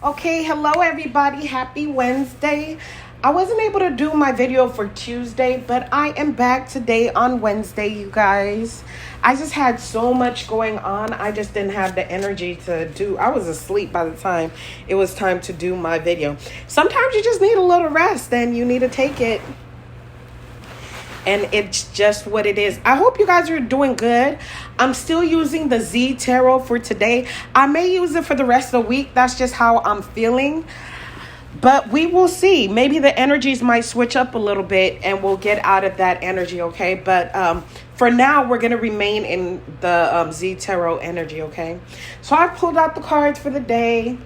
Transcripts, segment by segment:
Okay, hello everybody. Happy Wednesday. I wasn't able to do my video for Tuesday, but I am back today on Wednesday, you guys. I just had so much going on. I just didn't have the energy to do. I was asleep by the time it was time to do my video. Sometimes you just need a little rest and you need to take it. And it's just what it is. I hope you guys are doing good. I'm still using the Z Tarot for today. I may use it for the rest of the week. That's just how I'm feeling. But we will see. Maybe the energies might switch up a little bit and we'll get out of that energy, okay? But for now, we're going to remain in the Z Tarot energy, okay? So I pulled out the cards for the day.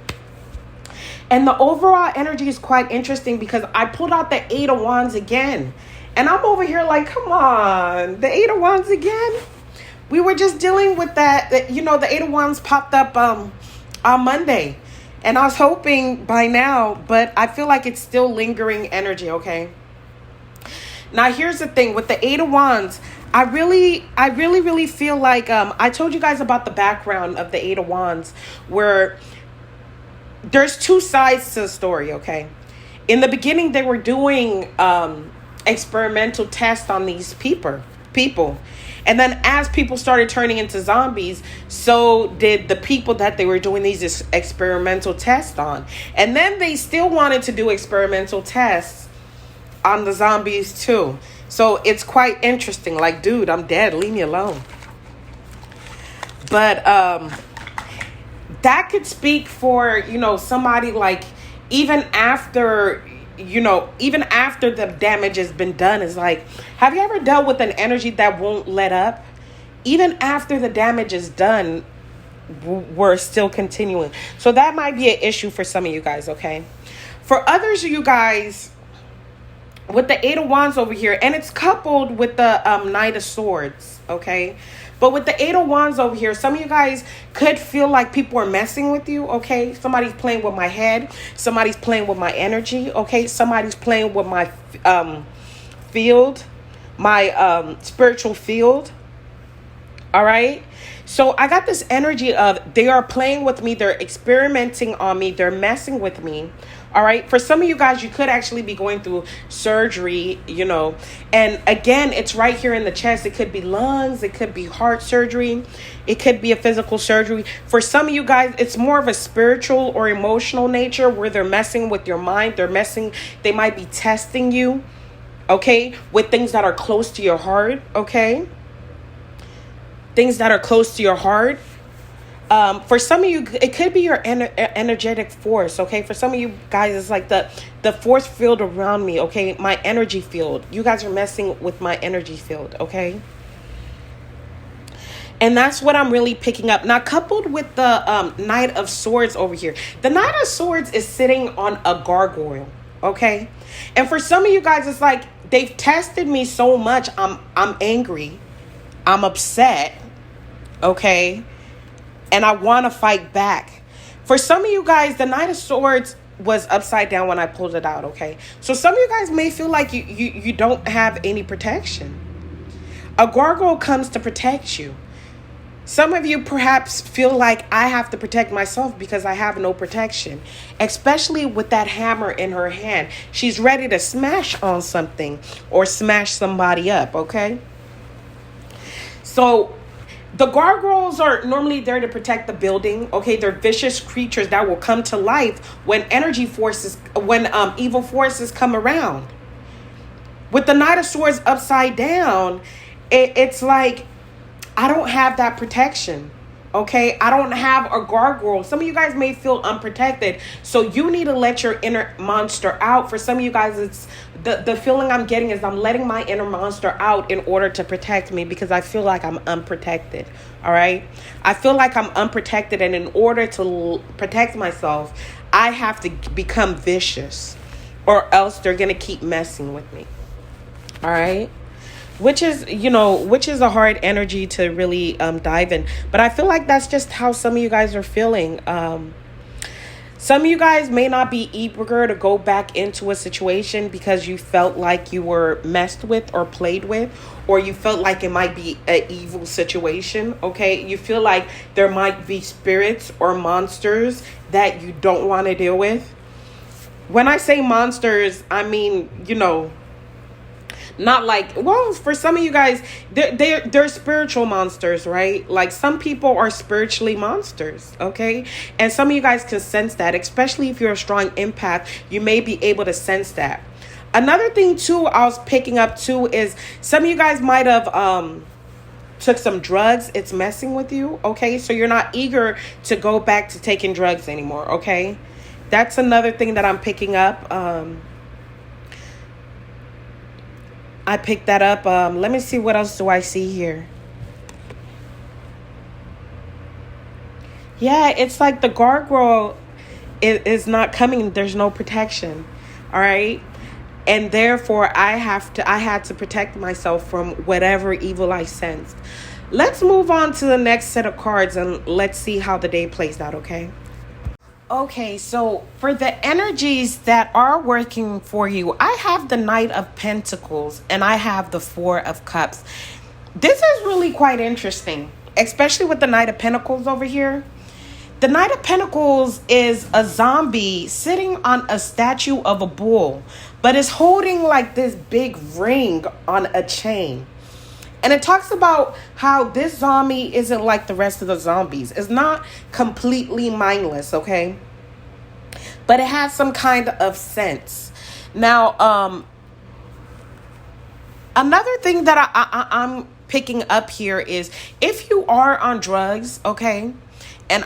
And the overall energy is quite interesting because I pulled out the Eight of Wands again. And I'm over here like, come on, the Eight of Wands again? We were just dealing with that. The Eight of Wands popped up on Monday. And I was hoping by now, but I feel like it's still lingering energy, okay? Now, here's the thing. With the Eight of Wands, I really feel like I told you guys about the background of the Eight of Wands, where there's two sides to the story, okay? In the beginning, they were doing experimental tests on these people. And then as people started turning into zombies, so did the people that they were doing these experimental tests on. And then they still wanted to do experimental tests on the zombies too. So it's quite interesting. Like, dude, I'm dead. Leave me alone. But that could speak for, somebody like even after the damage has been done, is like, have you ever dealt with an energy that won't let up? Even after the damage is done, we're still continuing. So that might be an issue for some of you guys, okay? For others of you guys, with the Eight of Wands over here, and it's coupled with the Knight of Swords, okay? But with the Eight of Wands over here, some of you guys could feel like people are messing with you, okay? Somebody's playing with my head. Somebody's playing with my energy, okay? Somebody's playing with my field, my spiritual field, all right? So I got this energy of they are playing with me. They're experimenting on me. They're messing with me. All right. For some of you guys, you could actually be going through surgery, and again, it's right here in the chest. It could be lungs. It could be heart surgery. It could be a physical surgery. For some of you guys, it's more of a spiritual or emotional nature where they're messing with your mind. They might be testing you, okay, with things that are close to your heart, okay? Things that are close to your heart. For some of you, it could be your energetic force, okay? For some of you guys, it's like the force field around me, okay? My energy field. You guys are messing with my energy field, okay? And that's what I'm really picking up. Now, coupled with the Knight of Swords over here. The Knight of Swords is sitting on a gargoyle, okay? And for some of you guys, it's like they've tested me so much. I'm angry. I'm upset, okay? And I want to fight back. For some of you guys, the Knight of Swords was upside down when I pulled it out, okay? So some of you guys may feel like you don't have any protection. A gargoyle comes to protect you. Some of you perhaps feel like I have to protect myself because I have no protection. Especially with that hammer in her hand. She's ready to smash on something or smash somebody up, okay? So the gargoyles are normally there to protect the building, okay? They're vicious creatures that will come to life when evil forces come around. With the Knight of Swords upside down, it's like, I don't have that protection, okay? I don't have a gargoyle. Some of you guys may feel unprotected, so you need to let your inner monster out. For some of you guys, it's the feeling I'm getting is I'm letting my inner monster out in order to protect me because I feel like I'm unprotected, all right? I feel like I'm unprotected, and in order to protect myself, I have to become vicious or else they're going to keep messing with me, all right? Which is a hard energy to really dive in. But I feel like that's just how some of you guys are feeling. Some of you guys may not be eager to go back into a situation because you felt like you were messed with or played with, or you felt like it might be an evil situation. Okay, you feel like there might be spirits or monsters that you don't want to deal with. When I say monsters, I mean, not like, well, for some of you guys, they're spiritual monsters, right? Like, some people are spiritually monsters, okay? And some of you guys can sense that, especially if you're a strong empath. You may be able to sense that. Another thing too I was picking up too is some of you guys might have took some drugs. It's messing with you, okay? So you're not eager to go back to taking drugs anymore, okay? That's another thing that I'm picking up. I picked that up. Let me see, what else do I see here? Yeah, it's like the gargoyle is not coming. There's no protection. All right. And therefore I had to protect myself from whatever evil I sensed. Let's move on to the next set of cards and let's see how the day plays out, okay? Okay, so for the energies that are working for you, I have the Knight of Pentacles and I have the Four of Cups. This is really quite interesting, especially with the Knight of Pentacles over here. The Knight of Pentacles is a zombie sitting on a statue of a bull, but is holding like this big ring on a chain. And it talks about how this zombie isn't like the rest of the zombies. It's not completely mindless, okay? But it has some kind of sense. Now, another thing that I'm picking up here is if you are on drugs, okay? And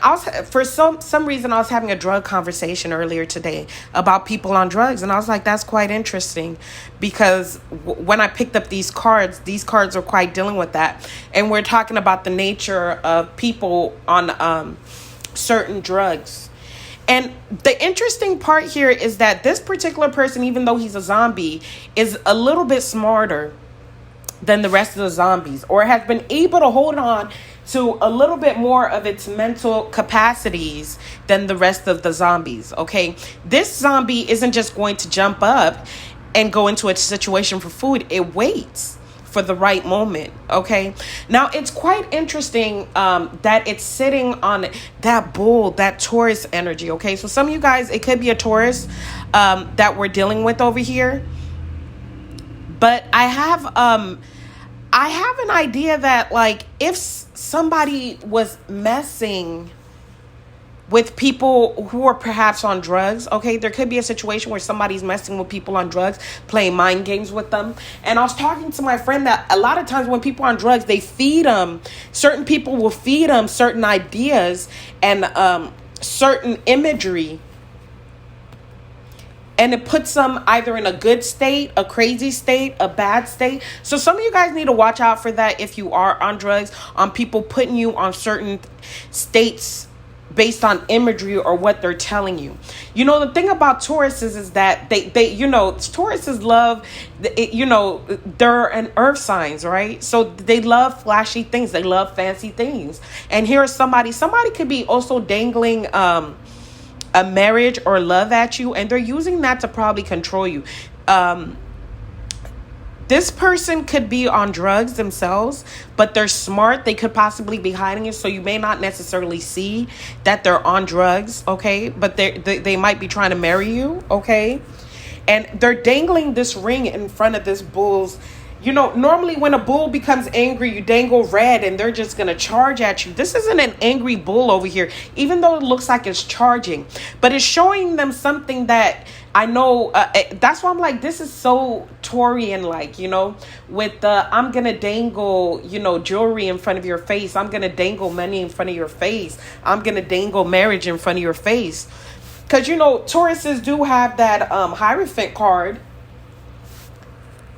for some reason, I was having a drug conversation earlier today about people on drugs. And I was like, that's quite interesting because when I picked up these cards are quite dealing with that. And we're talking about the nature of people on certain drugs. And the interesting part here is that this particular person, even though he's a zombie, is a little bit smarter than the rest of the zombies, or has been able to hold on to a little bit more of its mental capacities than the rest of the zombies, okay? This zombie isn't just going to jump up and go into a situation for food. It waits for the right moment, okay? Now, it's quite interesting that it's sitting on that bull, that Taurus energy, okay? So some of you guys, it could be a Taurus that we're dealing with over here. But I have an idea that, like, if somebody was messing with people who are perhaps on drugs, okay, there could be a situation where somebody's messing with people on drugs, playing mind games with them. And I was talking to my friend that a lot of times when people are on drugs, they feed them, certain people will feed them certain ideas and certain imagery. And it puts them either in a good state, a crazy state, a bad state. So some of you guys need to watch out for that if you are on drugs, on people putting you on certain states based on imagery or what they're telling you. You know, the thing about Tauruses is that they Tauruses love, they're an earth signs, right? So they love flashy things. They love fancy things. And here's somebody could be also dangling, a marriage or love at you, and they're using that to probably control you. This person could be on drugs themselves, but they're smart. They could possibly be hiding it, so you may not necessarily see that they're on drugs, okay? But they might be trying to marry you, okay? And they're dangling this ring in front of this bull's. You know, normally when a bull becomes angry, you dangle red and they're just going to charge at you. This isn't an angry bull over here, even though it looks like it's charging. But it's showing them something that I know. That's why I'm like, this is so Taurian-like, with the I'm going to dangle, jewelry in front of your face. I'm going to dangle money in front of your face. I'm going to dangle marriage in front of your face. Because, Tauruses do have that Hierophant card.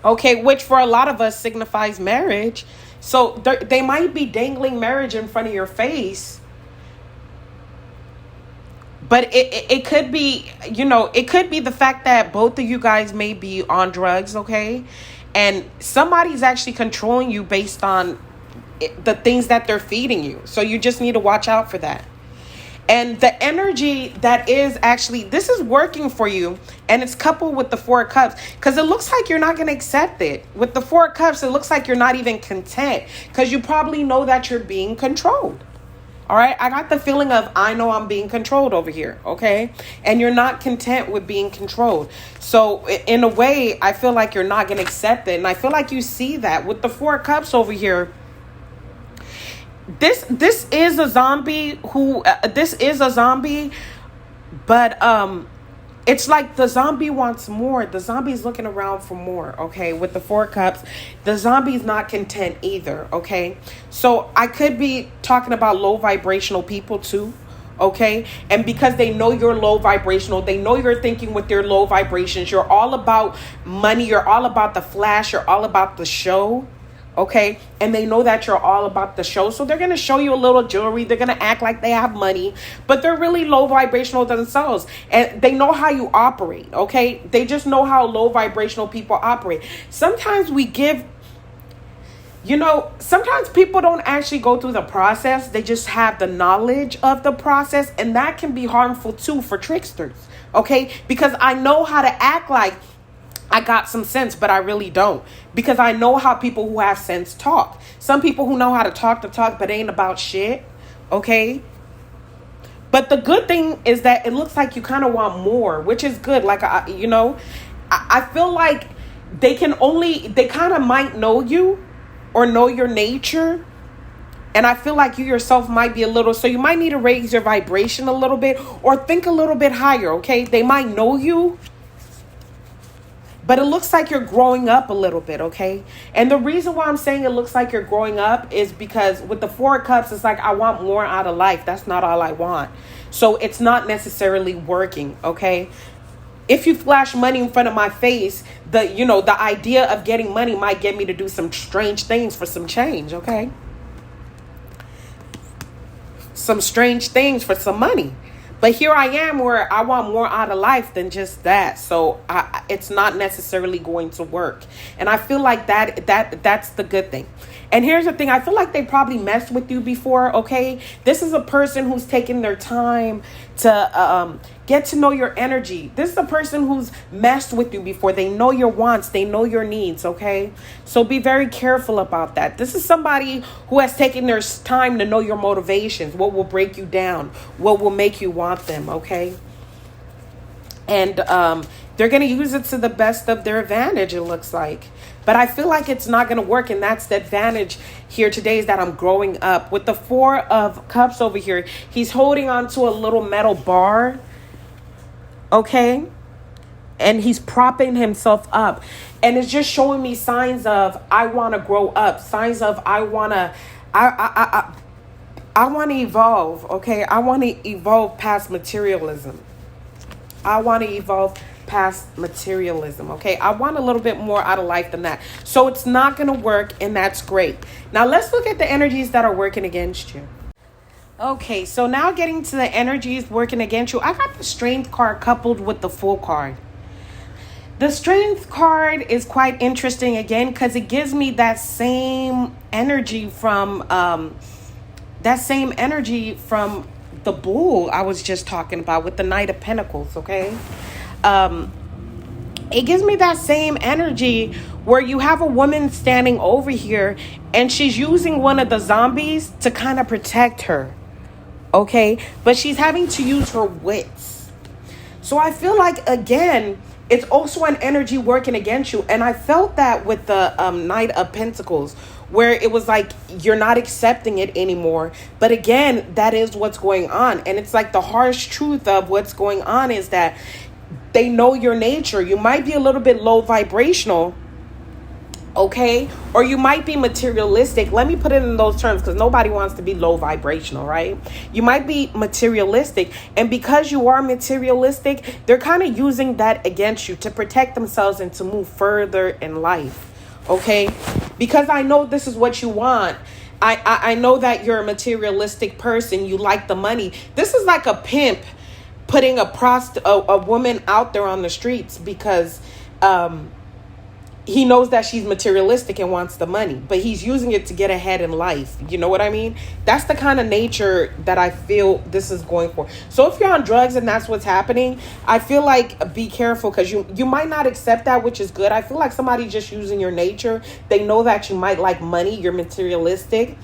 Okay, which for a lot of us signifies marriage. So they might be dangling marriage in front of your face. But it could be, it could be the fact that both of you guys may be on drugs, okay? And somebody's actually controlling you based on the things that they're feeding you. So you just need to watch out for that. And the energy that is actually, this is working for you, and it's coupled with the Four of Cups, because it looks like you're not going to accept it. With the Four of Cups, it looks like you're not even content, because you probably know that you're being controlled. All right, I got the feeling of, I know I'm being controlled over here, okay? And you're not content with being controlled. So in a way, I feel like you're not going to accept it. And I feel like you see that with the Four of Cups over here. This is a zombie who, but it's like the zombie wants more. The zombie's looking around for more, okay? With the Four Cups, the zombie's not content either, okay? So I could be talking about low vibrational people too, okay? And because they know you're low vibrational, they know you're thinking with your low vibrations. You're all about money. You're all about the flash. You're all about the show. Okay, and they know that you're all about the show. So they're going to show you a little jewelry. They're going to act like they have money, but they're really low vibrational themselves. And they know how you operate. Okay, they just know how low vibrational people operate. Sometimes we give, sometimes people don't actually go through the process. They just have the knowledge of the process. And that can be harmful too for tricksters. Okay, because I know how to act like I got some sense, but I really don't, because I know how people who have sense talk. Some people who know how to talk, but ain't about shit. Okay. But the good thing is that it looks like you kind of want more, which is good. Like, I feel like they kind of might know you or know your nature. And I feel like you yourself might be so you might need to raise your vibration a little bit or think a little bit higher. Okay. They might know you, but it looks like you're growing up a little bit, okay? And the reason why I'm saying it looks like you're growing up is because with the Four of Cups, it's like, I want more out of life. That's not all I want. So it's not necessarily working, okay? If you flash money in front of my face, the idea of getting money might get me to do some strange things for some change, okay? Some strange things for some money. But here I am where I want more out of life than just that. So it's not necessarily going to work. And I feel like that's the good thing. And here's the thing. I feel like they probably messed with you before, okay? This is a person who's taking their time to get to know your energy. This is a person who's messed with you before. They know your wants. They know your needs, okay? So be very careful about that. This is somebody who has taken their time to know your motivations, what will break you down, what will make you want them, okay? And they're going to use it to the best of their advantage, it looks like. But I feel like it's not going to work. And that's the advantage here today, is that I'm growing up. With the Four of Cups over here, he's holding on to a little metal bar. Okay. And he's propping himself up. And it's just showing me signs of, I want to grow up. Signs of, I want to evolve. Okay. I want to evolve past materialism. Okay, I want a little bit more out of life than that. So it's not going to work, and that's great. Now let's look at the energies that are working against you. Okay, so now getting to the energies working against you, I got the Strength card coupled with the Fool card. The Strength card is quite interesting again, because it gives me that same energy from the Bull I was just talking about with the Knight of Pentacles, okay? It gives me that same energy where you have a woman standing over here and she's using one of the zombies to kind of protect her, okay? But she's having to use her wits. So I feel like, again, it's also an energy working against you. And I felt that with the Knight of Pentacles, where it was like you're not accepting it anymore. But again, that is what's going on. And it's like the harsh truth of what's going on is that they know your nature. You might be a little bit low vibrational, okay? Or you might be materialistic. Let me put it in those terms, because nobody wants to be low vibrational, right? You might be materialistic. And because you are materialistic, they're kind of using that against you to protect themselves and to move further in life. Okay, because I know this is what you want. I know that you're a materialistic person. You like the money. This is like a pimp putting a woman out there on the streets because he knows that she's materialistic and wants the money, but he's using it to get ahead in life. You know what I mean? That's the kind of nature that I feel this is going for. So if you're on drugs and that's what's happening, I feel like be careful, because you might not accept that, which is good. I feel like somebody just using your nature. They know that you might like money, you're materialistic,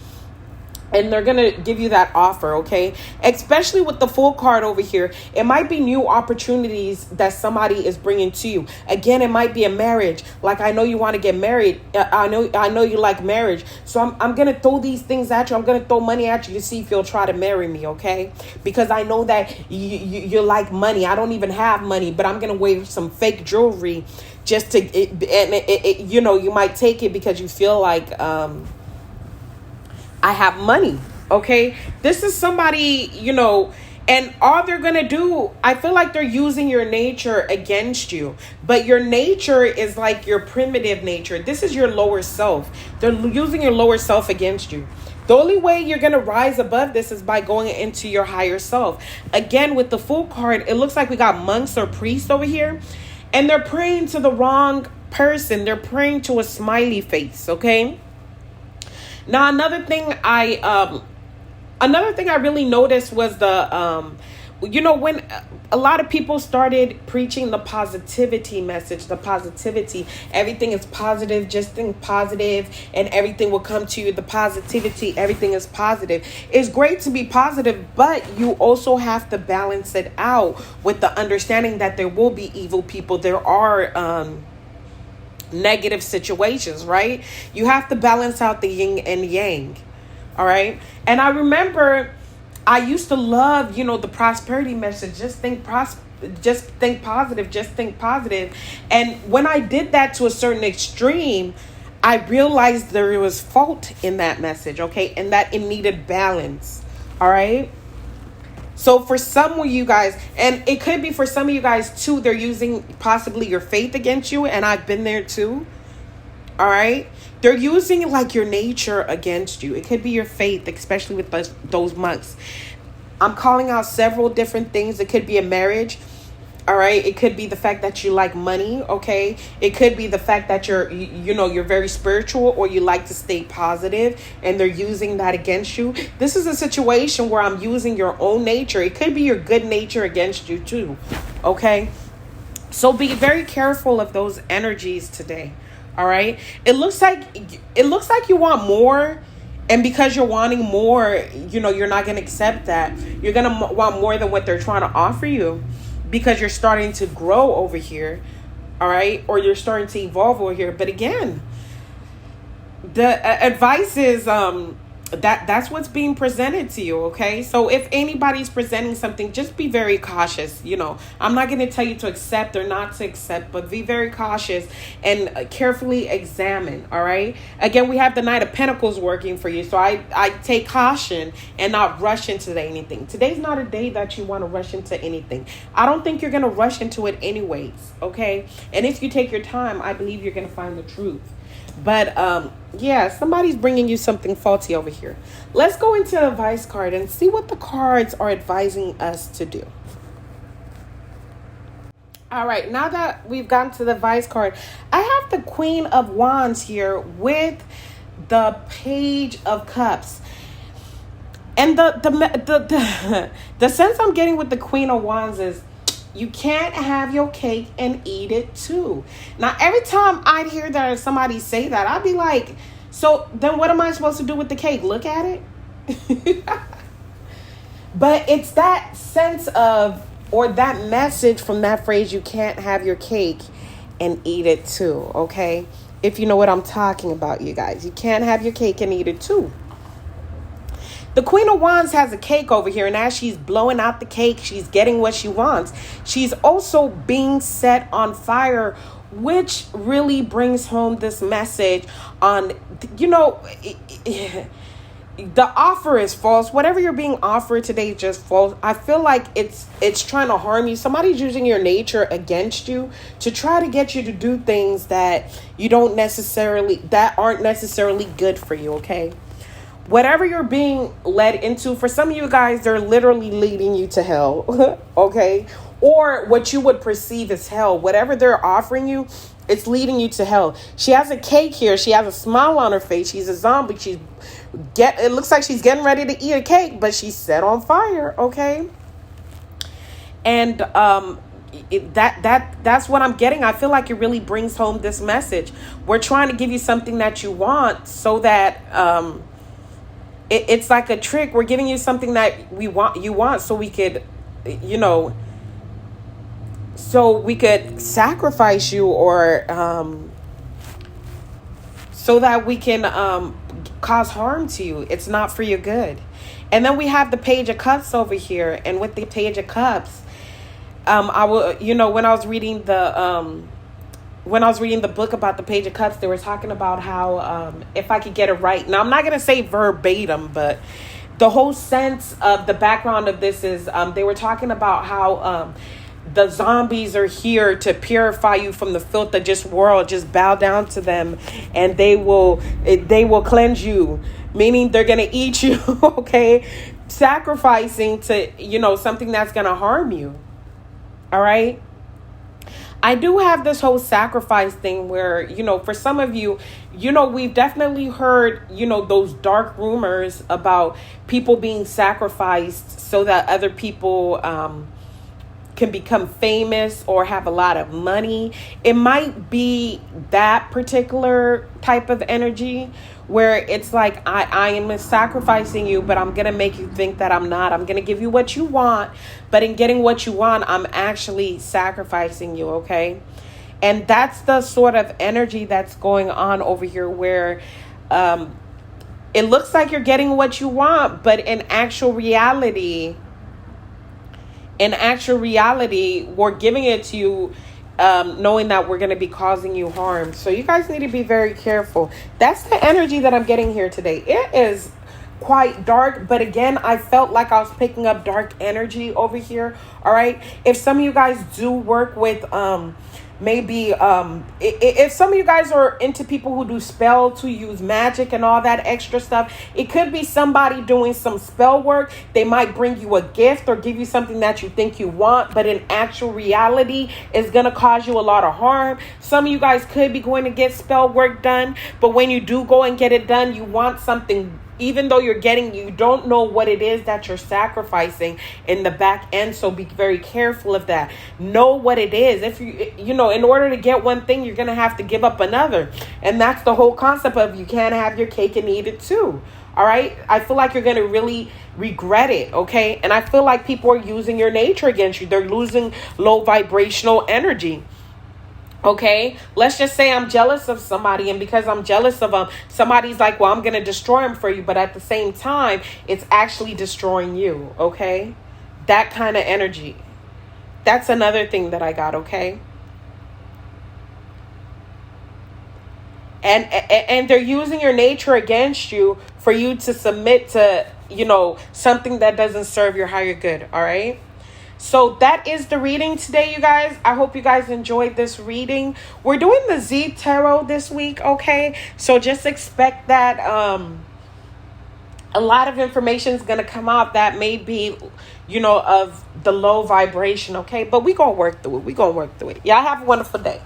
and they're going to give you that offer, okay? Especially with the Fool card over here. It might be new opportunities that somebody is bringing to you. Again, it might be a marriage. Like, I know you want to get married. I know you like marriage. So I'm going to throw these things at you. I'm going to throw money at you to see if you'll try to marry me, okay? Because I know that you like money. I don't even have money, but I'm going to wear some fake jewelry just to, you know, you might take it because you feel like, I have money, okay? This is somebody, you know, and all they're going to do, I feel like they're using your nature against you. But your nature is like your primitive nature. This is your lower self. They're using your lower self against you. The only way you're going to rise above this is by going into your higher self. Again, with the Fool card, it looks like we got monks or priests over here. And they're praying to the wrong person. They're praying to a smiley face, okay? Now, another thing I really noticed was the, you know, when a lot of people started preaching the positivity message, the positivity, everything is positive, just think positive, and everything will come to you. The positivity, everything is positive. It's great to be positive, but you also have to balance it out with the understanding that there will be evil people. There are, negative situations, right? You have to balance out the yin and yang. All right. And I remember I used to love, you know, the prosperity message. Just think positive, just think positive. And when I did that to a certain extreme, I realized there was fault in that message, okay? And that it needed balance. All right. So for some of you guys, and it could be for some of you guys too, they're using possibly your faith against you. And I've been there too. All right. They're using like your nature against you. It could be your faith, especially with those monks. I'm calling out several different things. It could be a marriage. All right. It could be the fact that you like money. Okay. It could be the fact that you're very spiritual, or you like to stay positive, and they're using that against you. This is a situation where I'm using your own nature. It could be your good nature against you too. Okay. So be very careful of those energies today. All right. It looks like you want more. And because you're wanting more, you know, you're not going to accept that. You're going to want more than what they're trying to offer you, because you're starting to grow over here, all right? Or you're starting to evolve over here. But again, the advice is that's what's being presented to you, okay? So if anybody's presenting something, just be very cautious. You know, I'm not going to tell you to accept or not to accept, but be very cautious and carefully examine, all right? Again, we have the Knight of Pentacles working for you, so I take caution and not rush into anything. Today's not a day that you want to rush into anything. I don't think you're going to rush into it anyways, okay? And if you take your time, I believe you're going to find the truth. But yeah, somebody's bringing you something faulty over here. Let's go into the advice card and see what the cards are advising us to do. All right, now that we've gotten to the advice card, I have the Queen of Wands here with the Page of Cups. And the sense I'm getting with the Queen of Wands is, you can't have your cake and eat it too. Now, every time I hear that somebody say that, I'd be like, so then what am I supposed to do with the cake? Look at it? But it's that sense of, or that message from that phrase, you can't have your cake and eat it too, okay? If you know what I'm talking about, you guys. You can't have your cake and eat it too. The Queen of Wands has a cake over here, and as she's blowing out the cake, she's getting what she wants. She's also being set on fire, which really brings home this message on, you know, the offer is false. Whatever you're being offered today is just false. I feel like it's trying to harm you. Somebody's using your nature against you to try to get you to do things that aren't necessarily good for you, okay? Whatever you're being led into, for some of you guys, they're literally leading you to hell, okay? Or what you would perceive as hell. Whatever they're offering you, It's leading you to hell. She has a cake here. She has a smile on her face. She's a zombie. It looks like she's getting ready to eat a cake, but she's set on fire, okay? And that's what I'm getting. I feel like it really brings home this message. We're trying to give you something that you want, so that it's like a trick. We're giving you something that you want, so we could, so we could sacrifice you, or so that we can cause harm to you. It's not for your good. And then we have the Page of Cups over here, and with the Page of Cups, I will, when I was reading the book about the Page of Cups, they were talking about how, if I could get it right. Now, I'm not going to say verbatim, but the whole sense of the background of this is, they were talking about how, the zombies are here to purify you from the filth of this world. Just bow down to them, and they will cleanse you, meaning they're going to eat you, okay? Sacrificing to, something that's going to harm you. All right. I do have this whole sacrifice thing where, for some of you, we've definitely heard, those dark rumors about people being sacrificed so that other people can become famous or have a lot of money. It might be that particular type of energy where it's like, I am sacrificing you, but I'm going to make you think that I'm not. I'm going to give you what you want, but in getting what you want, I'm actually sacrificing you, okay? And that's the sort of energy that's going on over here, where it looks like you're getting what you want, but in actual reality, we're giving it to you, knowing that we're going to be causing you harm. So you guys need to be very careful. That's the energy that I'm getting here today. It is quite dark, but again, I felt like I was picking up dark energy over here. All right. If some of you guys do work with, maybe if some of you guys are into people who do spells, who use magic and all that extra stuff, it could be somebody doing some spell work. They might bring you a gift or give you something that you think you want, but in actual reality, it's going to cause you a lot of harm. Some of you guys could be going to get spell work done, but when you do go and get it done, you want something. Even though you don't know what it is that you're sacrificing in the back end. So be very careful of that. Know what it is. If in order to get one thing, you're going to have to give up another. And that's the whole concept of you can't have your cake and eat it too. All right. I feel like you're going to really regret it. Okay. And I feel like people are using your nature against you. They're losing low vibrational energy. Okay, let's just say I'm jealous of somebody, and because I'm jealous of them, somebody's like, well, I'm going to destroy them for you. But at the same time, it's actually destroying you. Okay, that kind of energy. That's another thing that I got. Okay. And they're using your nature against you for you to submit to, something that doesn't serve your higher good. All right. So that is the reading today, you guys. I hope you guys enjoyed this reading. We're doing the Z Tarot this week, okay? So just expect that a lot of information is going to come out that may be, of the low vibration, okay? But we're going to work through it. Y'all have a wonderful day.